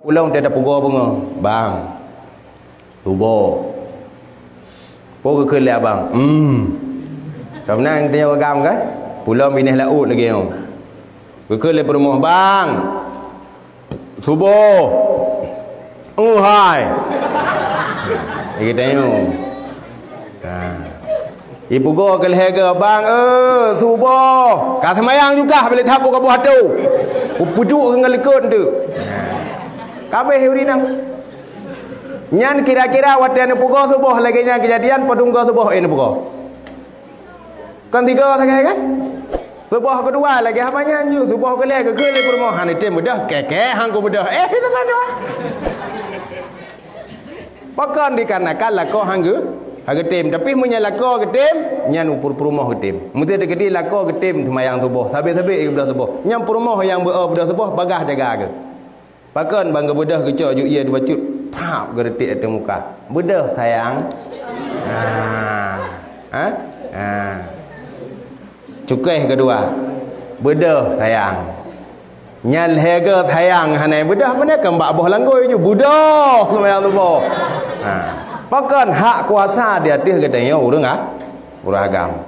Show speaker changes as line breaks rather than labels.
Pulang tiada pukul bunga, bang. Tubuh. Pukul ke lihat bang. Kamu nang dia agam kan? Pulang bini laut lagi yang. Pukul lihat rumah bang. Tubuh. Hai. Kita ni. Ibu go ke leher bang. Tubuh. Kata mayang juga boleh tahu ke buah tu. Pujuk dengan lekut tu. Kabeh hari nang nyan kira-kira watian pugo subuh lagi nya kejadian padunggo subuh ini pugo kan tiga sangai kan subuh kedua lagi apa nyanyi subuh kelih ke permohonan itu mudah keke hang ko mudah sama doa pakan dikarenakan lako hang ke tim tapi munya lako ke tim nyan upur perumoh ke tim mesti de gede lako ke tim semayang subuh sabe-sabe budak subuh nyam perumoh yang budak subuh bagah jaga ke pakan bangga budah kecok juk ia dua cut pap geretik atas muka budah sayang cukai kedua budah sayang nyal hega sayang hanai budah mana kembak boh langgoi je budah semayang tu boh pakan hak kuasa di atas katanya urang urang agam